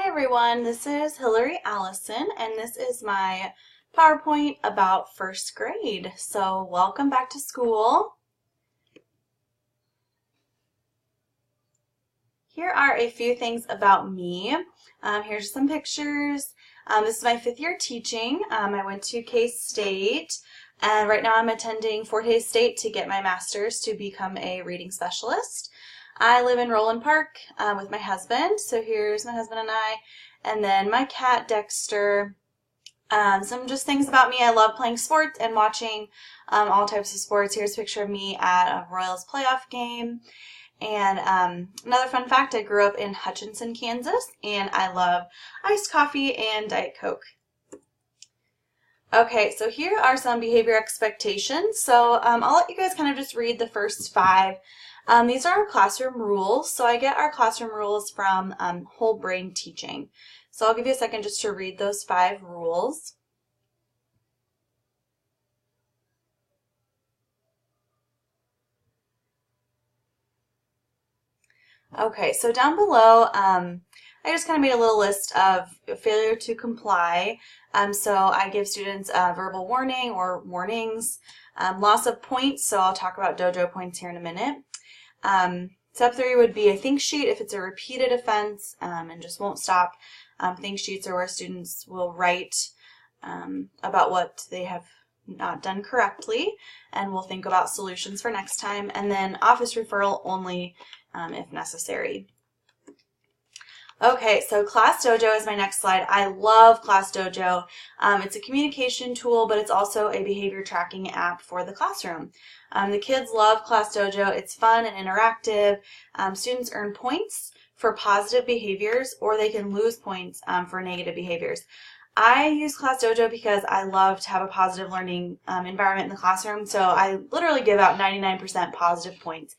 everyone, this is Hillary Allison, and this is my PowerPoint about first grade. So welcome back to school. Here are a few things about me. Here's some pictures. This is my 5th year teaching. I went to K-State, and right now I'm attending Fort Hays State to get my master's to become a reading specialist. I live in Roland Park with my husband, so here's my husband and I, and then my cat Dexter. Some just things about me. I love playing sports and watching all types of sports. Here's a picture of me at a Royals playoff game. And another fun fact, I grew up in Hutchinson, Kansas, and I love iced coffee and Diet Coke. Okay, so here are some behavior expectations. So I'll let you guys kind of just read the first 5. These are our classroom rules. So I get our classroom rules from Whole Brain Teaching. So I'll give you a second just to read those 5 rules. Okay, so down below, I just kind of made a little list of failure to comply. So I give students a verbal warning or warnings, loss of points, so I'll talk about dojo points here in a minute. Step 3 would be a think sheet if it's a repeated offense and just won't stop. Think sheets are where students will write about what they have not done correctly, and we'll think about solutions for next time. And then office referral only if necessary. Okay, so Class Dojo is my next slide. I love Class Dojo. It's a communication tool, but it's also a behavior tracking app for the classroom. The kids love Class Dojo. It's fun and interactive. Students earn points for positive behaviors, or they can lose points for negative behaviors. I use Class Dojo because I love to have a positive learning environment in the classroom, so I literally give out 99% positive points.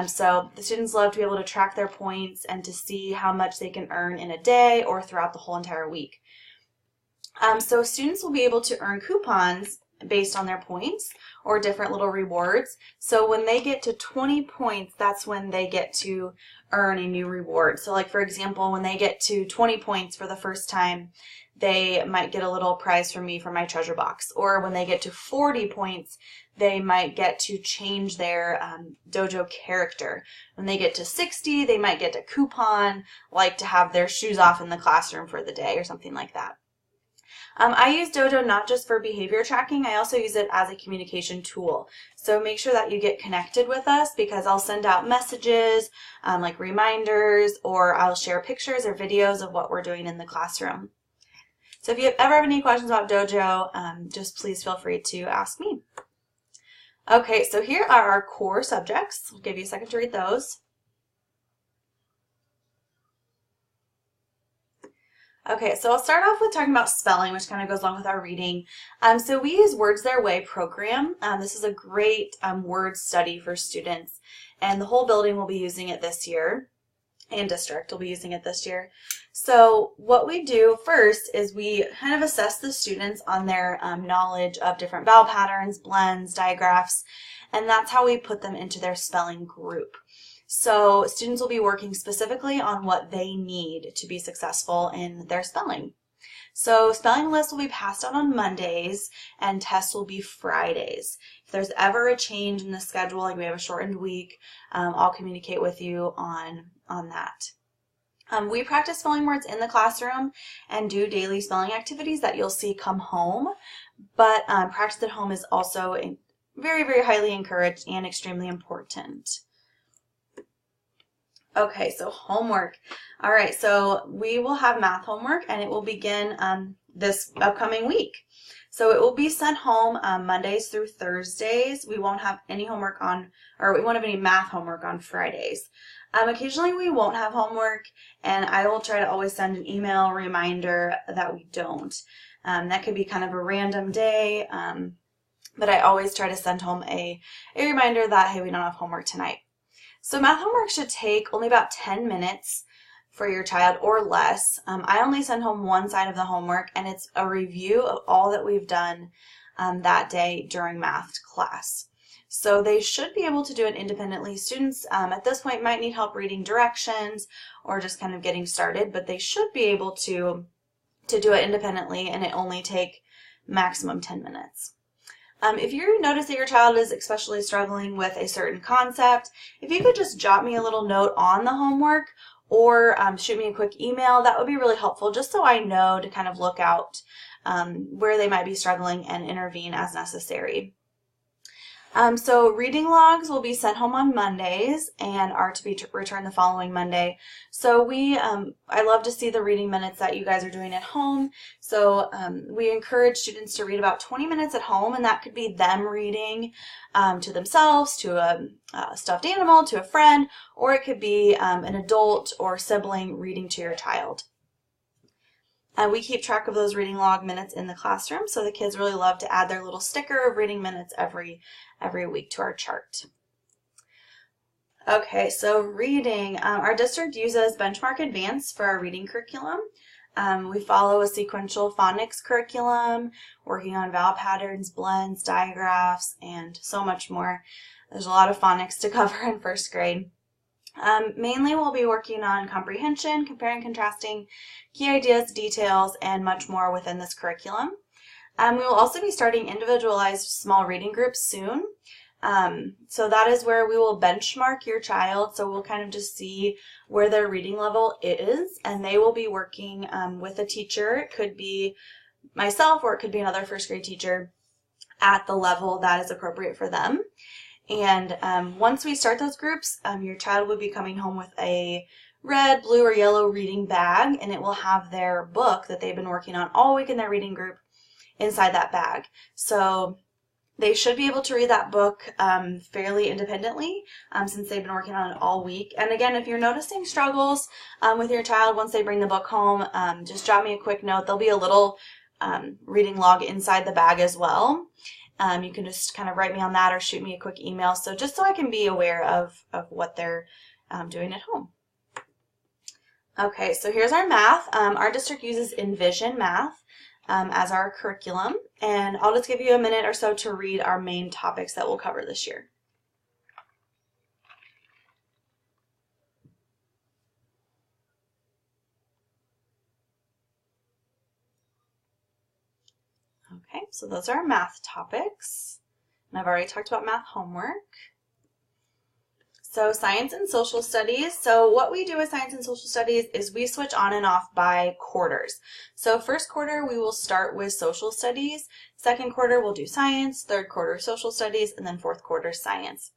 So the students love to be able to track their points and to see how much they can earn in a day or throughout the whole entire week. So students will be able to earn coupons based on their points or different little rewards. So when they get to 20 points, that's when they get to earn a new reward. So like for example, when they get to 20 points for the first time, they might get a little prize from me for my treasure box. Or when they get to 40 points, they might get to change their dojo character. When they get to 60, they might get a coupon, like to have their shoes off in the classroom for the day or something like that. I use Dojo not just for behavior tracking, I also use it as a communication tool. So make sure that you get connected with us, because I'll send out messages, like reminders, or I'll share pictures or videos of what we're doing in the classroom. So if you ever have any questions about Dojo, just please feel free to ask me. Okay, so here are our core subjects. I'll give you a second to read those. Okay, so I'll start off with talking about spelling, which kind of goes along with our reading. So we use Words Their Way program. This is a great word study for students, and the whole building will be using it this year, and district will be using it this year. So what we do first is we kind of assess the students on their knowledge of different vowel patterns, blends, digraphs, and that's how we put them into their spelling group. So students will be working specifically on what they need to be successful in their spelling. So spelling lists will be passed out on Mondays, and tests will be Fridays. If there's ever a change in the schedule, like we have a shortened week, I'll communicate with you on that. We practice spelling words in the classroom and do daily spelling activities that you'll see come home, but practice at home is also very, very highly encouraged and extremely important. Okay, so homework. All right, so we will have math homework, and it will begin this upcoming week. So it will be sent home Mondays through Thursdays. We won't have any homework on, or we won't have any math homework on Fridays. Occasionally we won't have homework, and I will try to always send an email reminder that we don't. That could be kind of a random day, but I always try to send home a reminder that, hey, we don't have homework tonight. So math homework should take only about 10 minutes for your child or less. I only send home one side of the homework, and it's a review of all that we've done that day during math class. So they should be able to do it independently. Students at this point might need help reading directions or just kind of getting started, but they should be able to do it independently, and it only take maximum 10 minutes. If you notice that your child is especially struggling with a certain concept, if you could just jot me a little note on the homework or shoot me a quick email, that would be really helpful, just so I know to kind of look out where they might be struggling and intervene as necessary. So reading logs will be sent home on Mondays and are to be returned the following Monday. So I love to see the reading minutes that you guys are doing at home. So we encourage students to read about 20 minutes at home, and that could be them reading to themselves, to a stuffed animal, to a friend, or it could be an adult or sibling reading to your child. We keep track of those reading log minutes in the classroom, so the kids really love to add their little sticker of reading minutes every week to our chart. Okay, so reading. Our district uses Benchmark Advanced for our reading curriculum. We follow a sequential phonics curriculum, working on vowel patterns, blends, digraphs, and so much more. There's a lot of phonics to cover in first grade. Mainly we'll be working on comprehension, comparing, contrasting, key ideas, details, and much more within this curriculum. We will also be starting individualized small reading groups soon. So that is where we will benchmark your child. So we'll kind of just see where their reading level is, and they will be working with a teacher. It could be myself or it could be another first grade teacher at the level that is appropriate for them. And once we start those groups, your child will be coming home with a red, blue, or yellow reading bag, and it will have their book that they've been working on all week in their reading group inside that bag. So they should be able to read that book fairly independently since they've been working on it all week. And again, if you're noticing struggles with your child once they bring the book home, just drop me a quick note. There'll be a little reading log inside the bag as well. You can just kind of write me on that or shoot me a quick email, so just so I can be aware of what they're doing at home. Okay, so here's our math. Our district uses Envision Math as our curriculum, and I'll just give you a minute or so to read our main topics that we'll cover this year. Okay, so those are our math topics, and I've already talked about math homework. So science and social studies. So what we do with science and social studies is we switch on and off by quarters. So first quarter we will start with social studies, second quarter we'll do science, third quarter social studies, and then fourth quarter science.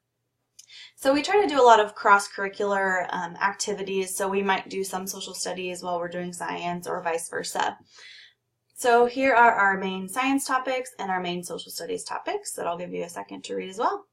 So we try to do a lot of cross-curricular activities, so we might do some social studies while we're doing science or vice versa. So here are our main science topics and our main social studies topics that I'll give you a second to read as well.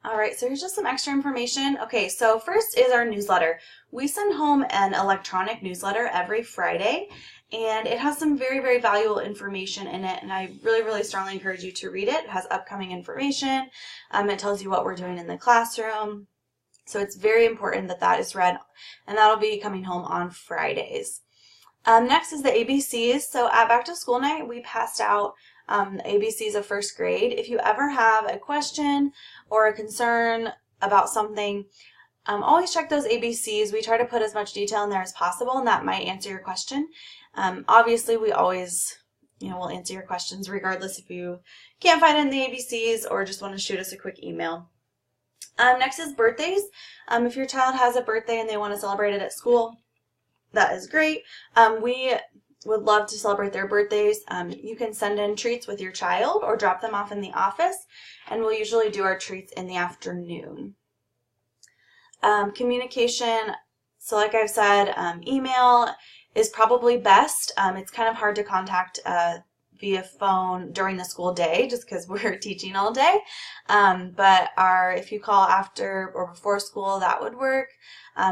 All right, so here's just some extra information. Okay, so first is our newsletter. We send home an electronic newsletter every Friday, and it has some very, very valuable information in it, and I really, really strongly encourage you to read it. It has upcoming information. It tells you what we're doing in the classroom. So it's very important that that is read, and that'll be coming home on Fridays. Next is the ABCs. So at Back to School Night, we passed out the ABCs of first grade. If you ever have a question or a concern about something, always check those ABCs. We try to put as much detail in there as possible, and that might answer your question. Obviously, we always, we'll answer your questions regardless if you can't find it in the ABCs or just want to shoot us a quick email. Next is birthdays. If your child has a birthday and they want to celebrate it at school, that is great. We would love to celebrate their birthdays. You can send in treats with your child or drop them off in the office, and we'll usually do our treats in the afternoon. Communication, so like I've said, email is probably best. It's kind of hard to contact via phone during the school day just because we're teaching all day, but if you call after or before school, that would work.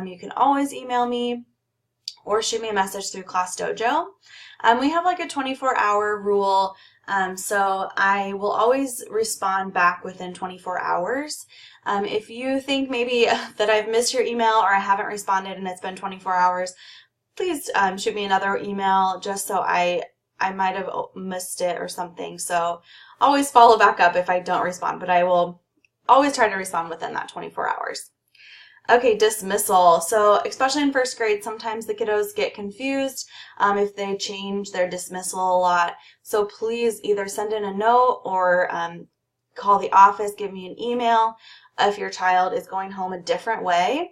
You can always email me or shoot me a message through Class Dojo. We have like a 24-hour rule So I will always respond back within 24 hours. If you think maybe that I've missed your email or I haven't responded and it's been 24 hours, please shoot me another email just so I might have missed it or something. So always follow back up if I don't respond, but I will always try to respond within that 24 hours. Okay, dismissal. So especially in first grade, sometimes the kiddos get confused if they change their dismissal a lot. So please either send in a note or call the office, give me an email if your child is going home a different way.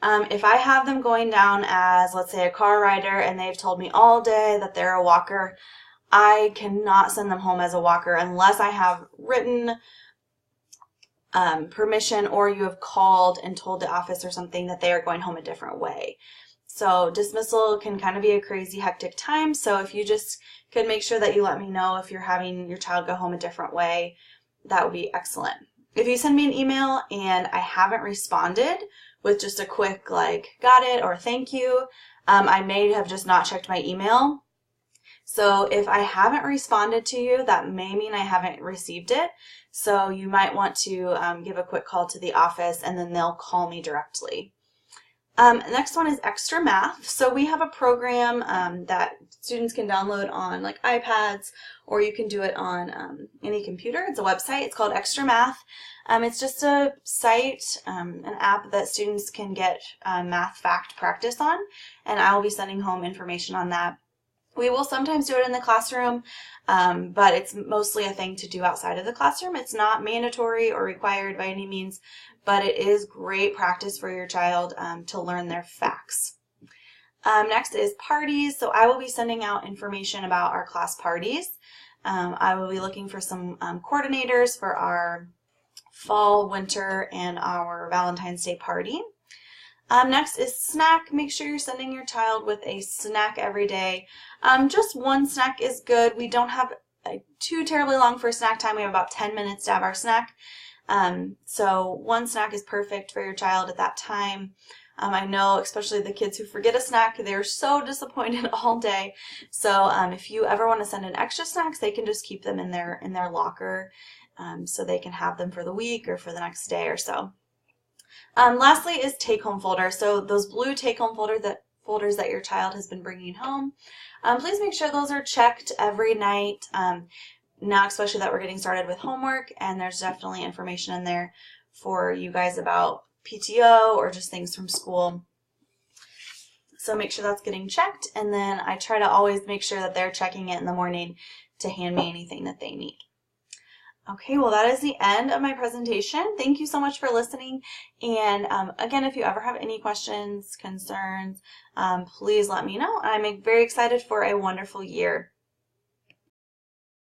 If I have them going down as, let's say, a car rider and they've told me all day that they're a walker, I cannot send them home as a walker unless I have written permission or you have called and told the office or something that they are going home a different way. So dismissal can kind of be a crazy, hectic time. So if you just could make sure that you let me know if you're having your child go home a different way, that would be excellent. If you send me an email and I haven't responded with just a quick like, got it, or thank you, I may have just not checked my email. So if I haven't responded to you, that may mean I haven't received it. So you might want to give a quick call to the office and then they'll call me directly. Next one is Extra Math. So we have a program that students can download on like iPads, or you can do it on any computer. It's a website. It's called Extra Math. It's just a site, an app that students can get math fact practice on, and I will be sending home information on that. We will sometimes do it in the classroom, but it's mostly a thing to do outside of the classroom. It's not mandatory or required by any means, but it is great practice for your child to learn their facts. Next is parties. So I will be sending out information about our class parties. I will be looking for some coordinators for our fall, winter, and our Valentine's Day party. Next is snack. Make sure you're sending your child with a snack every day. Just one snack is good. We don't have too terribly long for snack time. We have about 10 minutes to have our snack. So one snack is perfect for your child at that time. I know especially the kids who forget a snack, they're so disappointed all day. So if you ever want to send in extra snacks, they can just keep them in their locker so they can have them for the week or for the next day or so. Lastly is take-home folder. So those blue take-home folders that your child has been bringing home, please make sure those are checked every night. Now especially that we're getting started with homework, and there's definitely information in there for you guys about PTO or just things from school. So make sure that's getting checked, and then I try to always make sure that they're checking it in the morning to hand me anything that they need. Okay, well that is the end of my presentation. Thank you so much for listening, and again, if you ever have any questions, concerns, please let me know. I'm very excited for a wonderful year.